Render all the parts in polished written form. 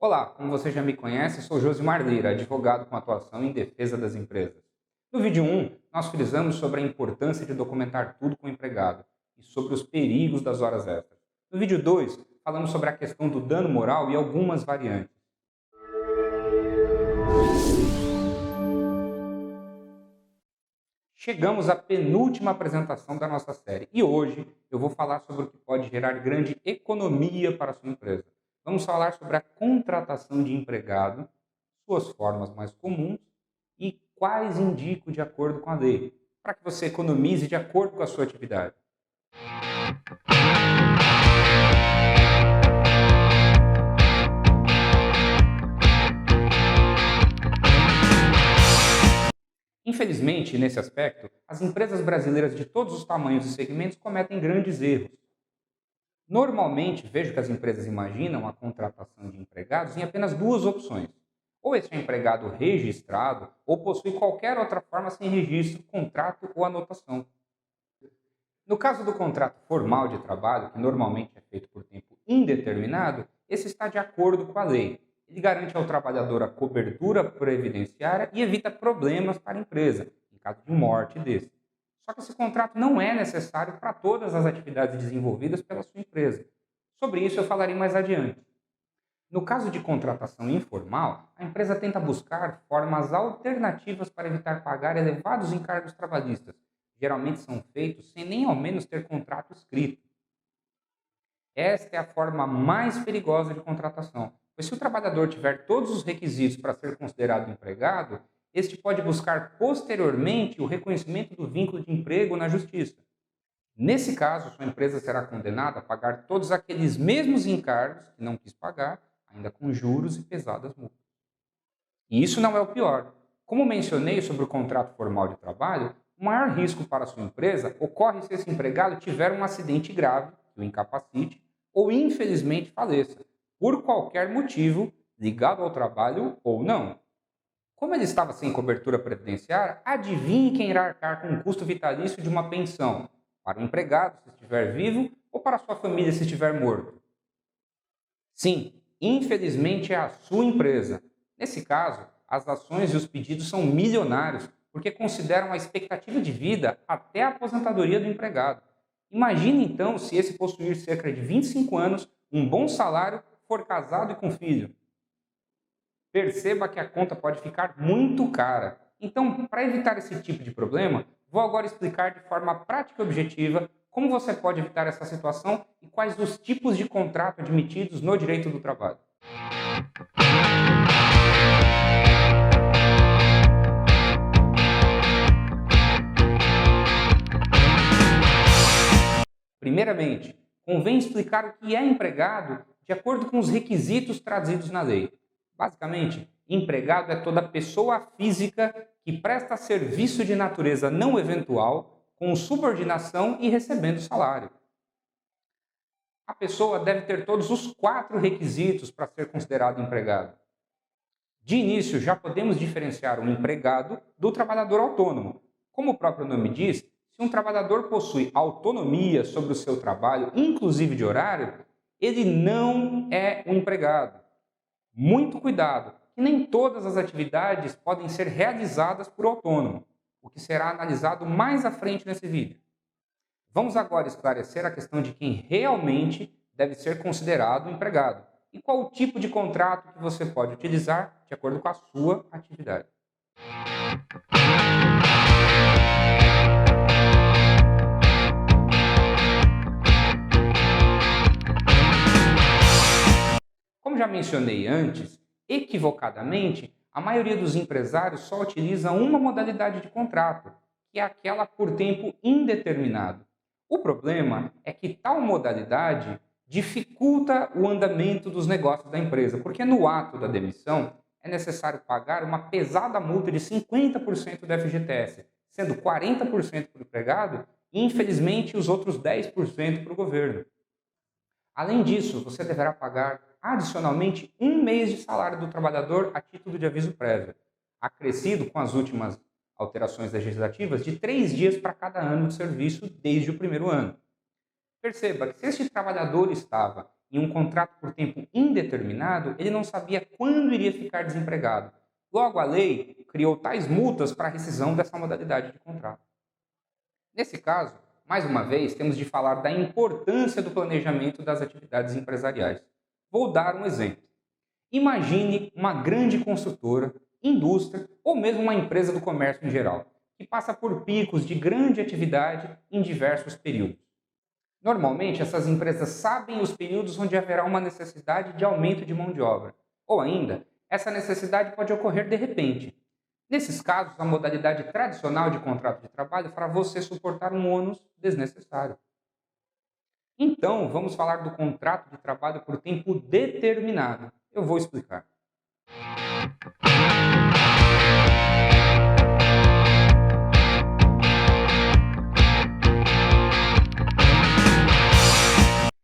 Olá, como você já me conhece, sou Josimar Lira, advogado com atuação em defesa das empresas. No vídeo 1, nós frisamos sobre a importância de documentar tudo com o empregado e sobre os perigos das horas extras. No vídeo 2, falamos sobre a questão do dano moral e algumas variantes. Chegamos à penúltima apresentação da nossa série e hoje eu vou falar sobre o que pode gerar grande economia para a sua empresa. Vamos falar sobre a contratação de empregado, suas formas mais comuns e quais indico de acordo com a lei, para que você economize de acordo com a sua atividade. Infelizmente, nesse aspecto, as empresas brasileiras de todos os tamanhos e segmentos cometem grandes erros. Normalmente, vejo que as empresas imaginam a contratação de empregados em apenas duas opções. Ou este é empregado registrado, ou possui qualquer outra forma sem registro, contrato ou anotação. No caso do contrato formal de trabalho, que normalmente é feito por tempo indeterminado, esse está de acordo com a lei. Ele garante ao trabalhador a cobertura previdenciária e evita problemas para a empresa, em caso de morte desse. Só que esse contrato não é necessário para todas as atividades desenvolvidas pela sua empresa. Sobre isso eu falarei mais adiante. No caso de contratação informal, a empresa tenta buscar formas alternativas para evitar pagar elevados encargos trabalhistas. Geralmente são feitos sem nem ao menos ter contrato escrito. Esta é a forma mais perigosa de contratação, pois se o trabalhador tiver todos os requisitos para ser considerado empregado, este pode buscar posteriormente o reconhecimento do vínculo de emprego na justiça. Nesse caso, sua empresa será condenada a pagar todos aqueles mesmos encargos que não quis pagar, ainda com juros e pesadas multas. E isso não é o pior. Como mencionei sobre o contrato formal de trabalho, o maior risco para a sua empresa ocorre se esse empregado tiver um acidente grave, que o incapacite, ou infelizmente faleça, por qualquer motivo, ligado ao trabalho ou não. Como ele estava sem cobertura previdenciária, adivinhe quem irá arcar com o custo vitalício de uma pensão, para o empregado se estiver vivo ou para a sua família se estiver morto. Sim, infelizmente é a sua empresa. Nesse caso, as ações e os pedidos são milionários, porque consideram a expectativa de vida até a aposentadoria do empregado. Imagine então se esse possuir cerca de 25 anos, um bom salário, for casado e com filho. Perceba que a conta pode ficar muito cara. Então, para evitar esse tipo de problema, vou agora explicar de forma prática e objetiva como você pode evitar essa situação e quais os tipos de contrato admitidos no direito do trabalho. Primeiramente, convém explicar o que é empregado de acordo com os requisitos trazidos na lei. Basicamente, empregado é toda pessoa física que presta serviço de natureza não eventual, com subordinação e recebendo salário. A pessoa deve ter todos os 4 requisitos para ser considerado empregado. De início, já podemos diferenciar o empregado do trabalhador autônomo. Como o próprio nome diz, se um trabalhador possui autonomia sobre o seu trabalho, inclusive de horário, ele não é um empregado. Muito cuidado, que nem todas as atividades podem ser realizadas por autônomo, o que será analisado mais à frente nesse vídeo. Vamos agora esclarecer a questão de quem realmente deve ser considerado empregado e qual o tipo de contrato que você pode utilizar de acordo com a sua atividade. Como já mencionei antes, equivocadamente, a maioria dos empresários só utiliza uma modalidade de contrato, que é aquela por tempo indeterminado. O problema é que tal modalidade dificulta o andamento dos negócios da empresa, porque no ato da demissão é necessário pagar uma pesada multa de 50% do FGTS, sendo 40% para o empregado e, infelizmente, os outros 10% para o governo. Além disso, você deverá pagar adicionalmente 1 mês de salário do trabalhador a título de aviso prévio, acrescido com as últimas alterações legislativas de 3 dias para cada ano de serviço desde o primeiro ano. Perceba que se este trabalhador estava em um contrato por tempo indeterminado, ele não sabia quando iria ficar desempregado. Logo, a lei criou tais multas para a rescisão dessa modalidade de contrato. Nesse caso, mais uma vez, temos de falar da importância do planejamento das atividades empresariais. Vou dar um exemplo. Imagine uma grande construtora, indústria ou mesmo uma empresa do comércio em geral, que passa por picos de grande atividade em diversos períodos. Normalmente, essas empresas sabem os períodos onde haverá uma necessidade de aumento de mão de obra, ou ainda, essa necessidade pode ocorrer de repente. Nesses casos, a modalidade tradicional de contrato de trabalho fará você suportar um ônus desnecessário. Então, vamos falar do contrato de trabalho por tempo determinado. Eu vou explicar.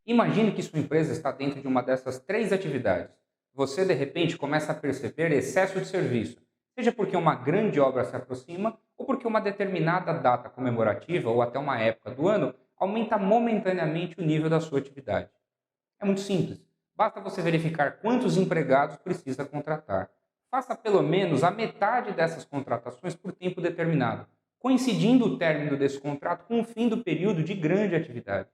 Imagine que sua empresa está dentro de uma dessas três atividades. Você, de repente, começa a perceber excesso de serviço, seja porque uma grande obra se aproxima ou porque uma determinada data comemorativa ou até uma época do ano aumenta momentaneamente o nível da sua atividade. É muito simples. Basta você verificar quantos empregados precisa contratar. Faça pelo menos a metade dessas contratações por tempo determinado, coincidindo o término desse contrato com o fim do período de grande atividade.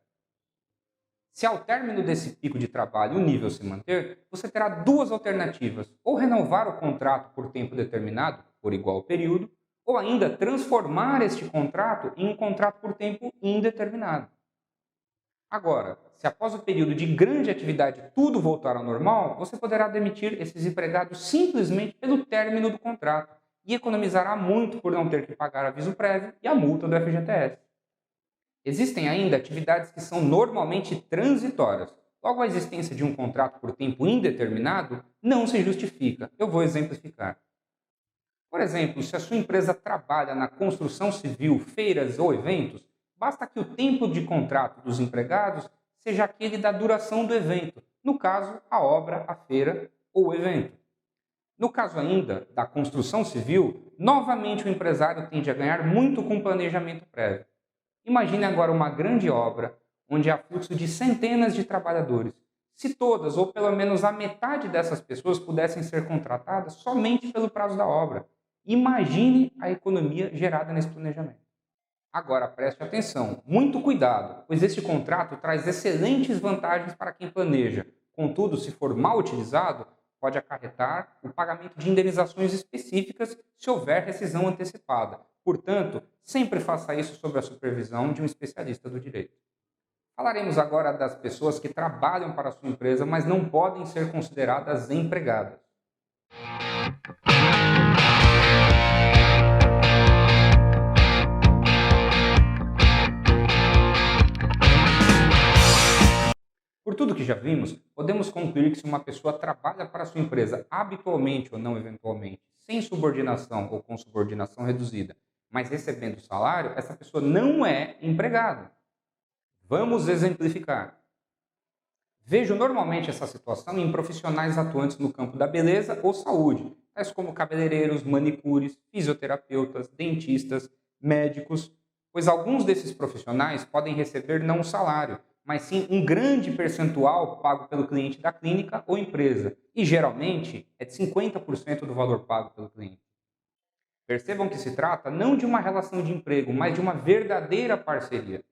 Se ao término desse pico de trabalho o nível se manter, você terá duas alternativas: ou renovar o contrato por tempo determinado, por igual período, ou ainda transformar este contrato em um contrato por tempo indeterminado. Agora, se após o período de grande atividade tudo voltar ao normal, você poderá demitir esses empregados simplesmente pelo término do contrato e economizará muito por não ter que pagar aviso prévio e a multa do FGTS. Existem ainda atividades que são normalmente transitórias. Logo, a existência de um contrato por tempo indeterminado não se justifica. Eu vou exemplificar. Por exemplo, se a sua empresa trabalha na construção civil, feiras ou eventos, basta que o tempo de contrato dos empregados seja aquele da duração do evento, no caso, a obra, a feira ou o evento. No caso ainda da construção civil, novamente o empresário tende a ganhar muito com planejamento prévio. Imagine agora uma grande obra, onde há fluxo de centenas de trabalhadores. Se todas, ou pelo menos a metade dessas pessoas pudessem ser contratadas somente pelo prazo da obra. Imagine a economia gerada nesse planejamento. Agora preste atenção, muito cuidado, pois este contrato traz excelentes vantagens para quem planeja. Contudo, se for mal utilizado, pode acarretar o pagamento de indenizações específicas se houver rescisão antecipada. Portanto, sempre faça isso sob a supervisão de um especialista do direito. Falaremos agora das pessoas que trabalham para a sua empresa, mas não podem ser consideradas empregadas. Por tudo que já vimos, podemos concluir que se uma pessoa trabalha para a sua empresa habitualmente ou não eventualmente, sem subordinação ou com subordinação reduzida, mas recebendo salário, essa pessoa não é empregado. Vamos exemplificar. Vejo normalmente essa situação em profissionais atuantes no campo da beleza ou saúde, tais como cabeleireiros, manicures, fisioterapeutas, dentistas, médicos, pois alguns desses profissionais podem receber não um salário, mas sim um grande percentual pago pelo cliente da clínica ou empresa, e geralmente é de 50% do valor pago pelo cliente. Percebam que se trata não de uma relação de emprego, mas de uma verdadeira parceria.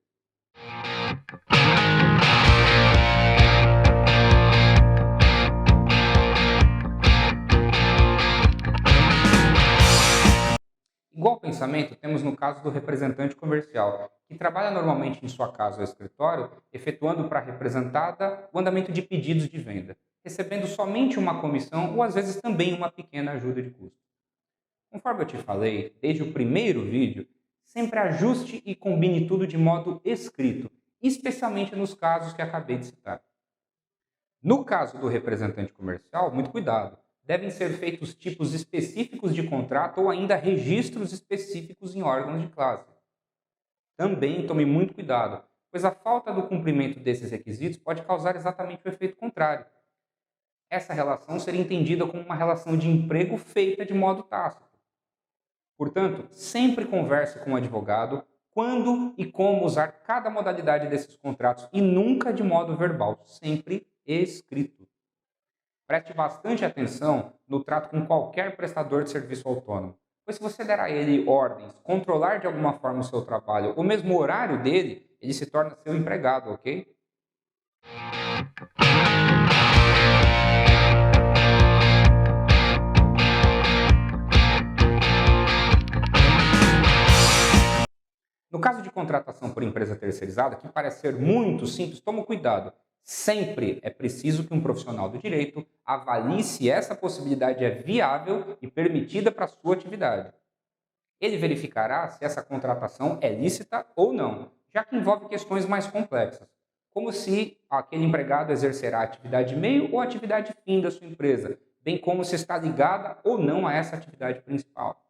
Igual pensamento temos no caso do representante comercial, que trabalha normalmente em sua casa ou escritório, efetuando para a representada o andamento de pedidos de venda, recebendo somente uma comissão ou às vezes também uma pequena ajuda de custo. Conforme eu te falei, desde o primeiro vídeo, sempre ajuste e combine tudo de modo escrito, especialmente nos casos que acabei de citar. No caso do representante comercial, muito cuidado. Devem ser feitos tipos específicos de contrato ou ainda registros específicos em órgãos de classe. Também tome muito cuidado, pois a falta do cumprimento desses requisitos pode causar exatamente o efeito contrário. Essa relação seria entendida como uma relação de emprego feita de modo tácito. Portanto, sempre converse com o advogado quando e como usar cada modalidade desses contratos e nunca de modo verbal, sempre escrito. Preste bastante atenção no trato com qualquer prestador de serviço autônomo, pois se você der a ele ordens, controlar de alguma forma o seu trabalho, ou mesmo o horário dele, ele se torna seu empregado, ok? No caso de contratação por empresa terceirizada, que parece ser muito simples, toma cuidado. Sempre é preciso que um profissional do direito avalie se essa possibilidade é viável e permitida para a sua atividade. Ele verificará se essa contratação é lícita ou não, já que envolve questões mais complexas, como se aquele empregado exercerá atividade meio ou atividade fim da sua empresa, bem como se está ligada ou não a essa atividade principal.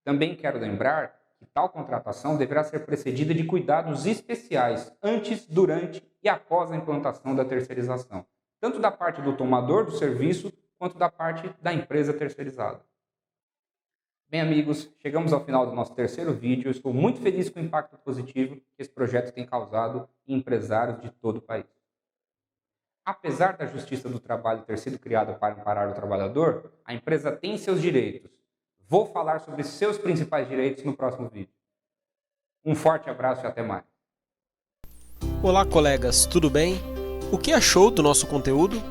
Também quero lembrar que tal contratação deverá ser precedida de cuidados especiais antes, durante e após a implantação da terceirização, tanto da parte do tomador do serviço quanto da parte da empresa terceirizada. Bem, amigos, chegamos ao final do nosso terceiro vídeo. Eu estou muito feliz com o impacto positivo que esse projeto tem causado em empresários de todo o país. Apesar da Justiça do Trabalho ter sido criada para amparar o trabalhador, a empresa tem seus direitos. Vou falar sobre seus principais direitos no próximo vídeo. Um forte abraço e até mais. Olá, colegas, tudo bem? O que achou do nosso conteúdo?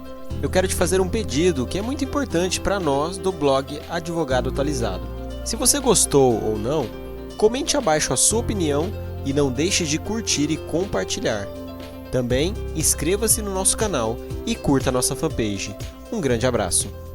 Eu quero te fazer um pedido que é muito importante para nós do blog Advogado Atualizado. Se você gostou ou não, comente abaixo a sua opinião e não deixe de curtir e compartilhar. Também inscreva-se no nosso canal e curta a nossa fanpage. Um grande abraço!